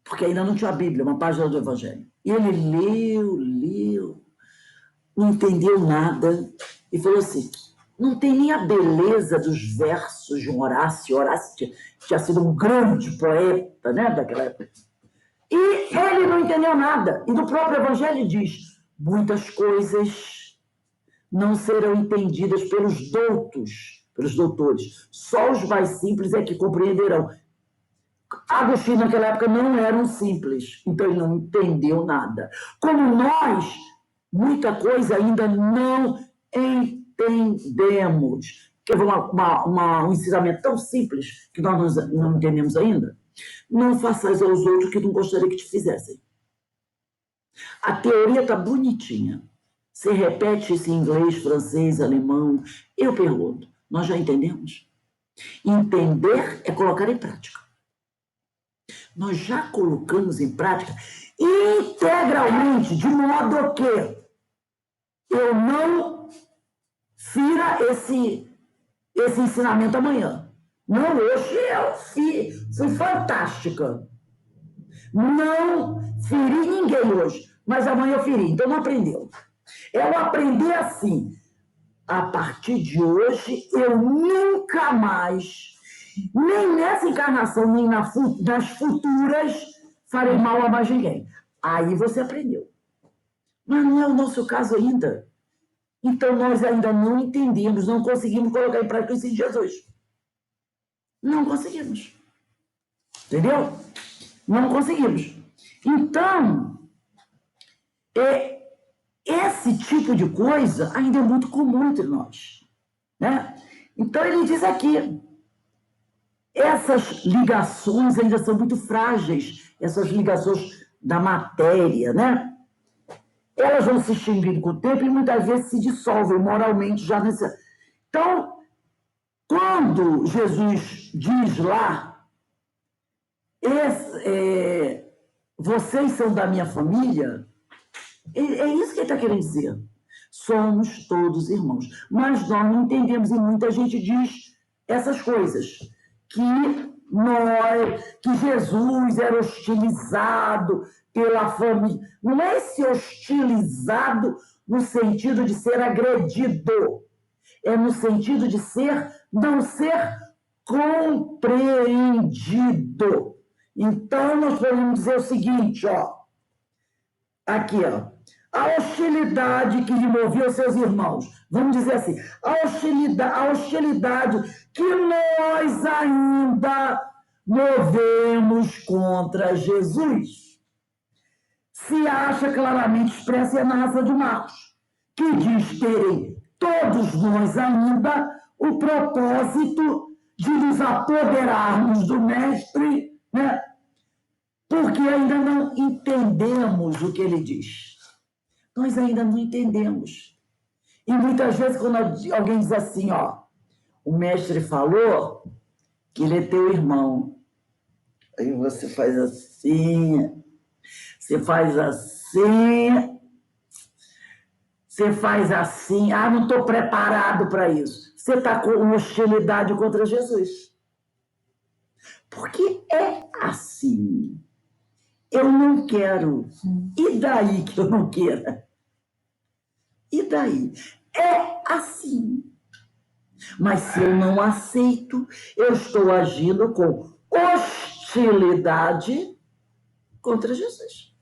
Porque ainda não tinha a Bíblia, uma página do Evangelho. E ele leu, não entendeu nada, e falou assim, não tem nem a beleza dos versos de um Horácio. Horácio tinha sido um grande poeta, né, daquela época. E ele não entendeu nada. E do próprio Evangelho diz, muitas coisas não serão entendidas pelos doutores. Só os mais simples é que compreenderão. Agostinho, naquela época, não era um simples, então ele não entendeu nada. Como nós, muita coisa ainda não entendemos. Quer ver um ensinamento tão simples que nós não entendemos ainda? Não façais aos outros o que não gostaria que te fizessem. A teoria está bonitinha. Você repete isso em inglês, francês, alemão. Eu pergunto, nós já entendemos? Entender é colocar em prática. Nós já colocamos em prática integralmente, de modo que eu não fira esse ensinamento amanhã. Não, hoje eu fui fantástica. Não feri ninguém hoje, mas amanhã eu feri, então não aprendeu. Eu aprendi assim, a partir de hoje eu nunca mais, nem nessa encarnação, nem nas futuras, farei mal a mais ninguém. Aí você aprendeu. Mas não é o nosso caso ainda. Então nós ainda não entendemos, não conseguimos colocar em prática isso de Jesus. Não conseguimos. Entendeu? Não conseguimos. Então, esse tipo de coisa ainda é muito comum entre nós, né? Então ele diz aqui, essas ligações ainda são muito frágeis, essas ligações da matéria, né? Elas vão se extinguindo com o tempo e muitas vezes se dissolvem moralmente já nessa... Então, quando Jesus diz lá, vocês são da minha família, é isso que ele está querendo dizer. Somos todos irmãos. Mas nós não entendemos, e muita gente diz essas coisas. Que Jesus era hostilizado pela família. Não é esse hostilizado no sentido de ser agredido. É no sentido de não ser compreendido. Então, nós podemos dizer o seguinte, ó. Aqui, ó. A hostilidade que lhe movia os seus irmãos. Vamos dizer assim, a hostilidade que nós ainda movemos contra Jesus se acha claramente expressa na narração de Marcos, que diz terem todos nós ainda o propósito de nos apoderarmos do Mestre, né? Porque ainda não entendemos o que ele diz. Nós ainda não entendemos. E muitas vezes, quando alguém diz assim, ó, o mestre falou que ele é teu irmão. Aí você faz assim, não estou preparado para isso. Você está com hostilidade contra Jesus. Porque é assim. Eu não quero. E daí que eu não queira? E daí? É assim. Mas se eu não aceito, eu estou agindo com hostilidade contra Jesus.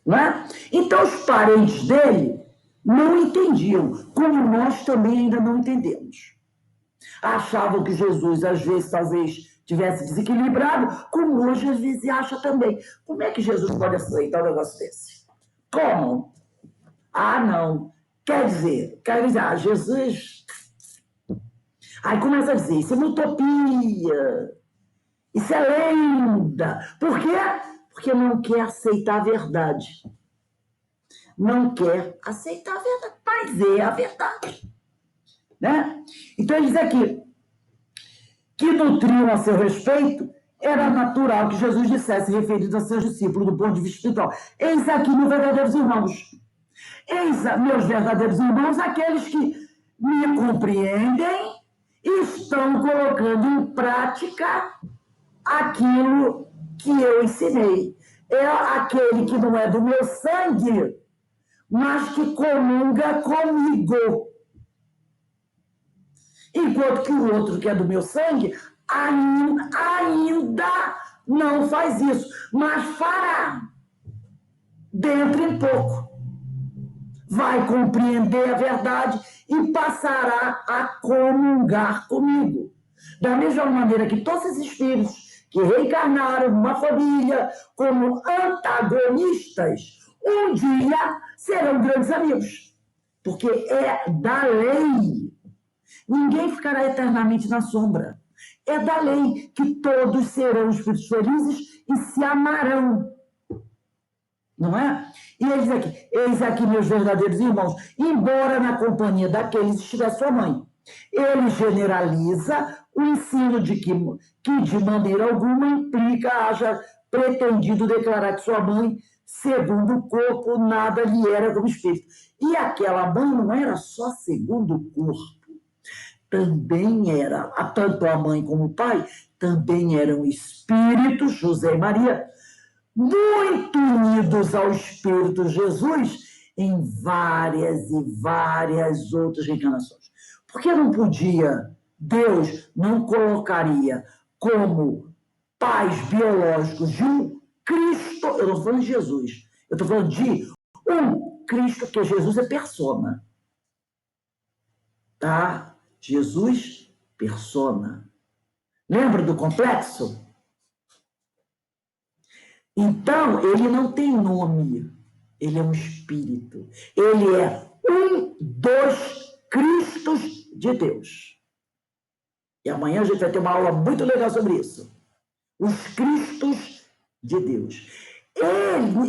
Não é? Então, os parentes dele não entendiam, como nós também ainda não entendemos. Achavam que Jesus, às vezes, talvez tivesse desequilibrado, como hoje às vezes acha também. Como é que Jesus pode aceitar um negócio desse? Como? Ah, não. Quer dizer, Jesus... Aí começa a dizer, isso é uma utopia, isso é lenda. Por quê? Porque não quer aceitar a verdade. Não quer aceitar a verdade, mas é a verdade. Né? Então ele diz aqui, que nutriam a seu respeito, era natural que Jesus dissesse, referido a seus discípulos do ponto de vista espiritual. Eis aqui, meus verdadeiros irmãos. Eis, meus verdadeiros irmãos, aqueles que me compreendem e estão colocando em prática aquilo que eu ensinei. É aquele que não é do meu sangue, mas que comunga comigo. Enquanto que o outro que é do meu sangue ainda não faz isso, mas fará dentro em pouco. Vai compreender a verdade e passará a comungar comigo. Da mesma maneira que todos esses espíritos que reencarnaram numa família como antagonistas, um dia serão grandes amigos. Porque é da lei. Ninguém ficará eternamente na sombra. É da lei que todos serão espíritos felizes e se amarão. Não é? E ele diz aqui, eis aqui meus verdadeiros irmãos, embora na companhia daqueles estivesse sua mãe. Ele generaliza o ensino de que de maneira alguma implica haja pretendido declarar que sua mãe, segundo o corpo, nada lhe era como espírito. E aquela mãe não era só segundo o corpo. Também era, tanto a mãe como o pai, também eram espíritos, José e Maria, muito unidos ao Espírito Jesus em várias e várias outras reencarnações. Porque não podia, Deus não colocaria como pais biológicos de um Cristo, eu não estou falando de Jesus, eu estou falando de um Cristo, que Jesus é persona. Tá? Jesus, persona. Lembra do complexo? Então, ele não tem nome, ele é um espírito. Ele é um dos Cristos de Deus. E amanhã a gente vai ter uma aula muito legal sobre isso. Os Cristos de Deus.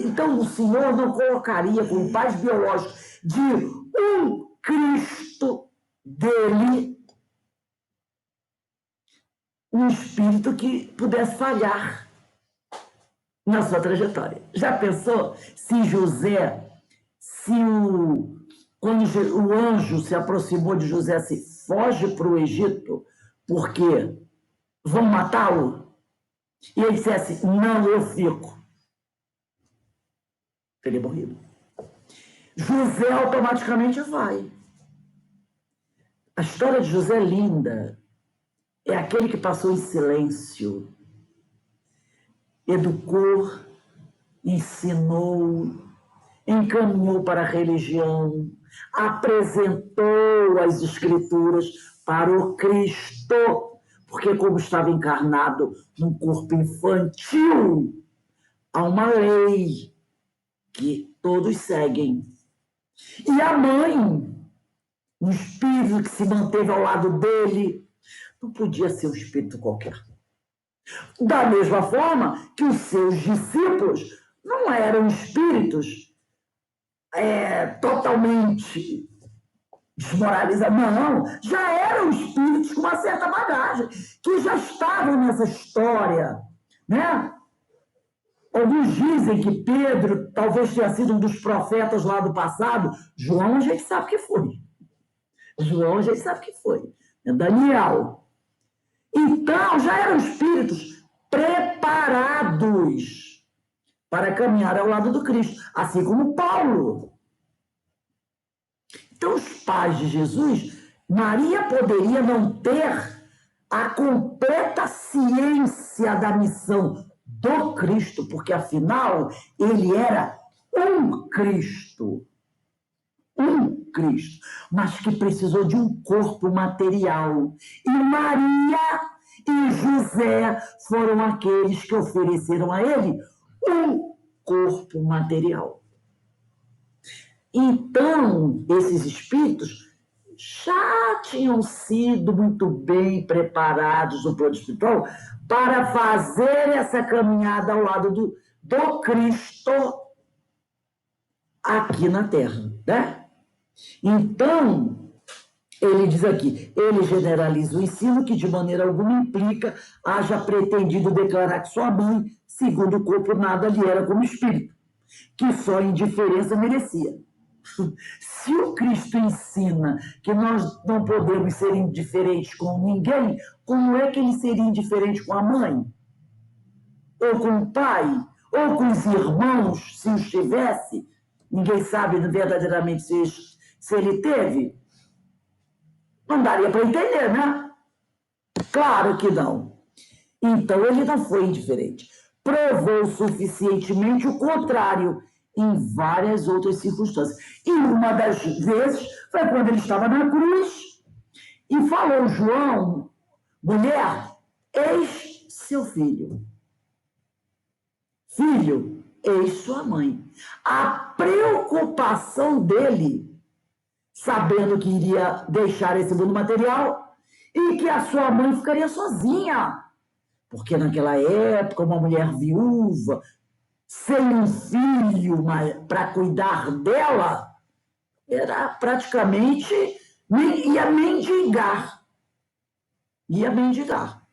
Então, o Senhor não colocaria como pais biológicos de um Cristo dele um espírito que pudesse falhar na sua trajetória. Já pensou se José, quando o anjo se aproximou de José, se foge para o Egito, porque vão matá-lo? E ele dissesse, não, eu fico. Teria morrido. José automaticamente vai. A história de José é linda. É aquele que passou em silêncio, educou, ensinou, encaminhou para a religião, apresentou as escrituras para o Cristo, porque como estava encarnado num corpo infantil, há uma lei que todos seguem. E a mãe, um espírito que se manteve ao lado dele, não podia ser um espírito qualquer. Da mesma forma que os seus discípulos não eram espíritos totalmente desmoralizados, não. Já eram espíritos com uma certa bagagem, que já estavam nessa história, né? Alguns dizem que Pedro talvez tenha sido um dos profetas lá do passado. João a gente sabe que foi. Daniel. Então, já eram espíritos preparados para caminhar ao lado do Cristo, assim como Paulo. Então, os pais de Jesus, Maria poderia não ter a completa ciência da missão do Cristo, porque, afinal, ele era um Cristo. um Cristo, mas que precisou de um corpo material. E Maria e José foram aqueles que ofereceram a ele um corpo material. Então, esses espíritos já tinham sido muito bem preparados no plano espiritual para fazer essa caminhada ao lado do Cristo aqui na Terra, né? Então, ele diz aqui, ele generaliza o ensino que de maneira alguma implica haja pretendido declarar que sua mãe, segundo o corpo, nada lhe era como espírito, que só indiferença merecia. Se o Cristo ensina que nós não podemos ser indiferentes com ninguém, como é que ele seria indiferente com a mãe? Ou com o pai? Ou com os irmãos, se os tivesse? Ninguém sabe verdadeiramente se ele teve. Não daria para entender, né? Claro que não. Então, ele não foi indiferente. Provou suficientemente o contrário em várias outras circunstâncias. E uma das vezes foi quando ele estava na cruz e falou: João, mulher, eis seu filho. Filho, eis sua mãe. A preocupação dele, sabendo que iria deixar esse mundo material e que a sua mãe ficaria sozinha. Porque naquela época, uma mulher viúva, sem um filho para cuidar dela, era praticamente, ia mendigar. Ia mendigar.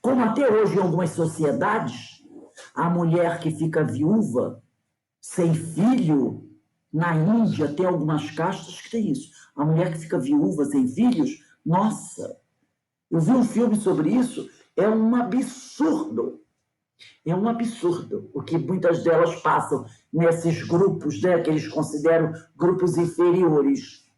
Como até hoje em algumas sociedades, a mulher que fica viúva, sem filho, na Índia tem algumas castas que tem isso. A mulher que fica viúva, sem filhos, nossa, eu vi um filme sobre isso, é um absurdo. É um absurdo o que muitas delas passam nesses grupos, né, que eles consideram grupos inferiores.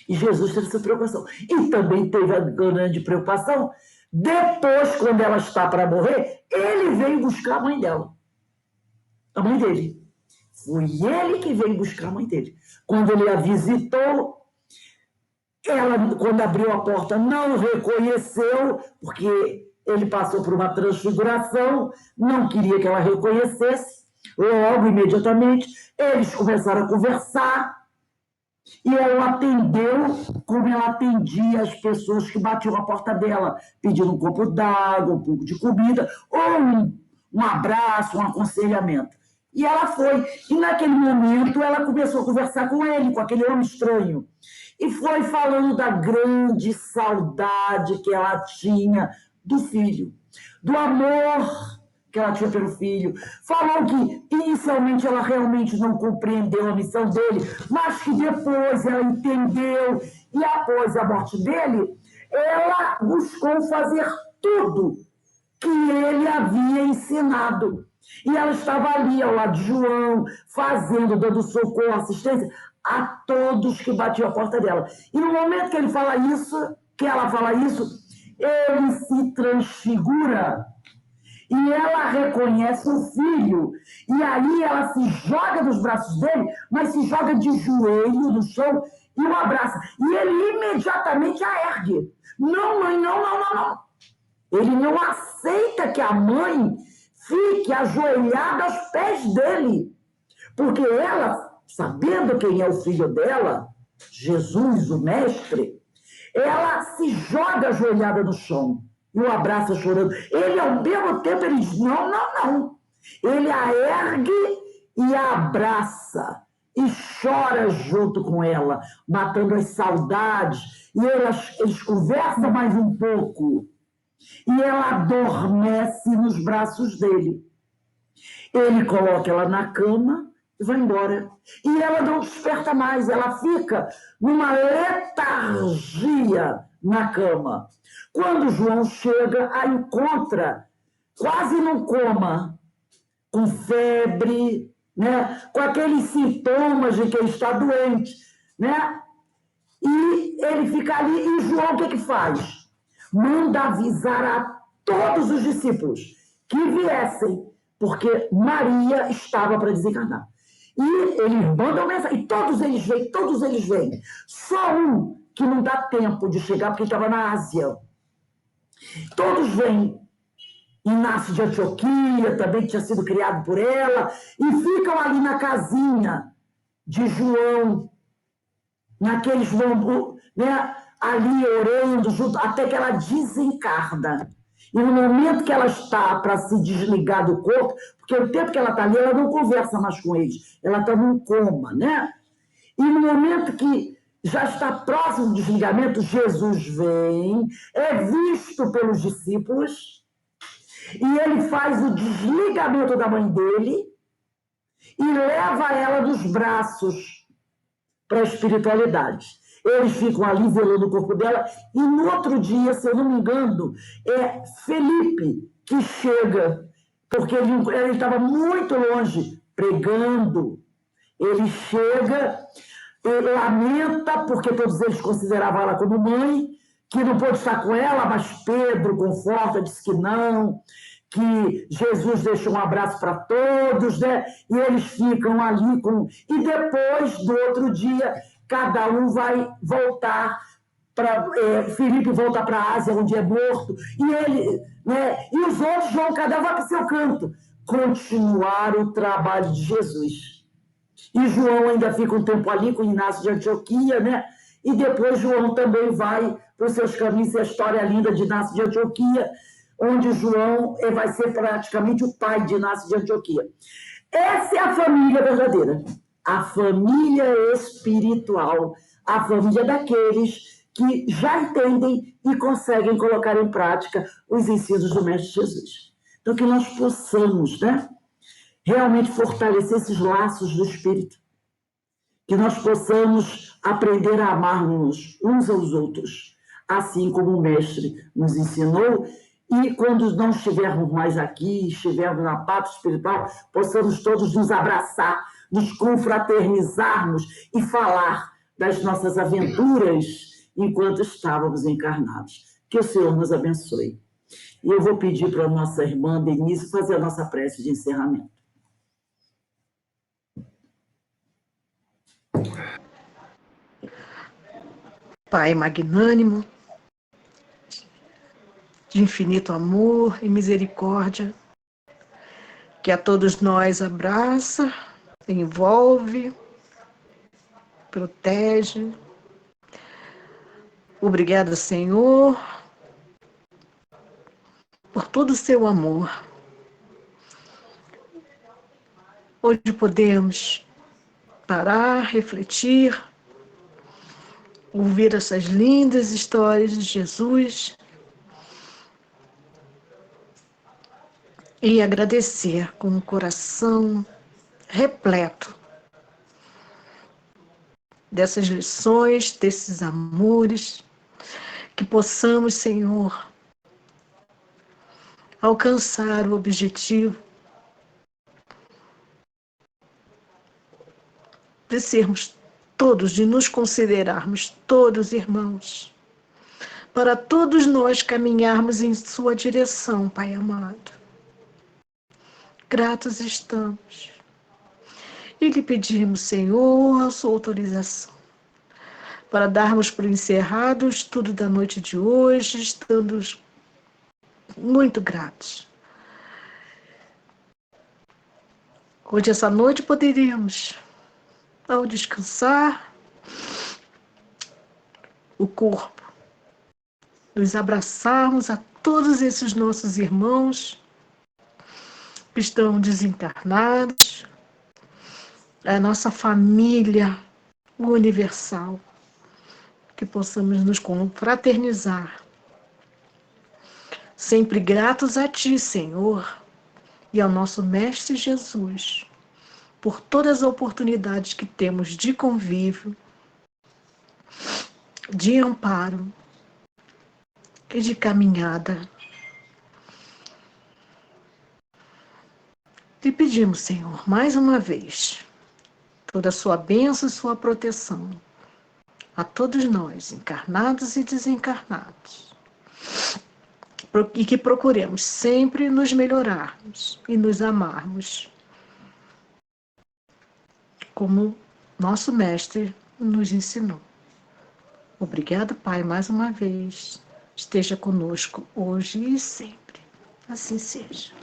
E Jesus teve essa preocupação. E também teve a grande preocupação, depois, quando ela está para morrer, ele veio buscar a mãe dela. A mãe dele. Foi ele que veio buscar a mãe dele. Quando ele a visitou, ela, quando abriu a porta, não reconheceu, porque ele passou por uma transfiguração, não queria que ela reconhecesse. Logo, imediatamente, eles começaram a conversar e ela atendeu como ela atendia as pessoas que batiam a porta dela, pedindo um copo d'água, um pouco de comida, ou um abraço, um aconselhamento. E ela foi. E naquele momento ela começou a conversar com ele, com aquele homem estranho. E foi falando da grande saudade que ela tinha do filho, do amor que ela tinha pelo filho. Falou que inicialmente ela realmente não compreendeu a missão dele, mas que depois ela entendeu. E após a morte dele, ela buscou fazer tudo que ele havia ensinado. E ela estava ali ao lado de João, dando socorro, assistência a todos que batiam a porta dela. E no momento que ela fala isso, ele se transfigura e ela reconhece o filho. E aí ela se joga nos braços dele, mas se joga de joelho no chão e o abraça. E ele imediatamente a ergue. Não, mãe, não. Ele não aceita que a mãe fique ajoelhada aos pés dele. Porque ela, sabendo quem é o filho dela, Jesus, o mestre, ela se joga ajoelhada no chão e o abraça chorando. Ele, ao mesmo tempo, ele diz, não. Ele a ergue e a abraça e chora junto com ela, matando as saudades. E eles conversam mais um pouco. E ela adormece nos braços dele. Ele coloca ela na cama e vai embora. E ela não desperta mais, ela fica numa letargia na cama. Quando João chega, a encontra quase no coma, com febre, né? Com aqueles sintomas de que ele está doente, né? E ele fica ali, e João o que faz? Manda avisar a todos os discípulos que viessem, porque Maria estava para desencarnar. E eles mandam mensagem, e todos eles vêm. Só um que não dá tempo de chegar, porque ele estava na Ásia. Todos vêm. Inácio de Antioquia, também que tinha sido criado por ela, e ficam ali na casinha de João, naqueles bambus, né, ali orando, junto, até que ela desencarna. E no momento que ela está para se desligar do corpo, porque o tempo que ela está ali, ela não conversa mais com eles, ela está num coma, né? E no momento que já está próximo do desligamento, Jesus vem, é visto pelos discípulos, e ele faz o desligamento da mãe dele e leva ela nos braços para a espiritualidade. Eles ficam ali velando o corpo dela, e no outro dia, se eu não me engano, é Felipe que chega, porque ele estava muito longe, pregando. Ele chega, ele lamenta, porque todos eles consideravam ela como mãe, que não pôde estar com ela, mas Pedro conforta, disse que não, que Jesus deixou um abraço para todos, né? E eles ficam ali com... E depois, do outro dia, cada um vai voltar para... Felipe volta para a Ásia, onde é morto, e ele, né? E os outros vão, cada um vai para o seu canto, continuar o trabalho de Jesus. E João ainda fica um tempo ali com Inácio de Antioquia, né? E depois João também vai para os seus caminhos, e a história linda de Inácio de Antioquia, onde João vai ser praticamente o pai de Inácio de Antioquia. Essa é a família verdadeira, a família espiritual, a família daqueles que já entendem e conseguem colocar em prática os ensinos do Mestre Jesus. Então, que nós possamos, né, realmente fortalecer esses laços do Espírito, que nós possamos aprender a amar-nos uns aos outros, assim como o Mestre nos ensinou, e quando não estivermos mais aqui, estivermos na pátria espiritual, possamos todos nos abraçar, nos confraternizarmos e falar das nossas aventuras enquanto estávamos encarnados. Que o Senhor nos abençoe. E eu vou pedir para a nossa irmã Denise fazer a nossa prece de encerramento. Pai magnânimo, de infinito amor e misericórdia, que a todos nós abraça, envolve, protege. Obrigada, Senhor, por todo o seu amor. Hoje podemos parar, refletir, ouvir essas lindas histórias de Jesus e agradecer com o coração repleto dessas lições, desses amores, que possamos, Senhor, alcançar o objetivo de sermos todos, de nos considerarmos todos irmãos, para todos nós caminharmos em sua direção, Pai amado. Gratos estamos. E lhe pedimos, Senhor, a sua autorização para darmos por encerrado o estudo da noite de hoje, estando muito gratos. Hoje, essa noite, poderíamos, ao descansar o corpo, nos abraçarmos a todos esses nossos irmãos que estão desencarnados, a nossa família universal, que possamos nos confraternizar, sempre gratos a Ti, Senhor, e ao nosso Mestre Jesus, por todas as oportunidades que temos de convívio, de amparo e de caminhada. Te pedimos, Senhor, mais uma vez, toda a sua bênção e sua proteção a todos nós, encarnados e desencarnados, e que procuremos sempre nos melhorarmos e nos amarmos. como nosso Mestre nos ensinou. Obrigado, Pai, mais uma vez. Esteja conosco hoje e sempre. Assim seja.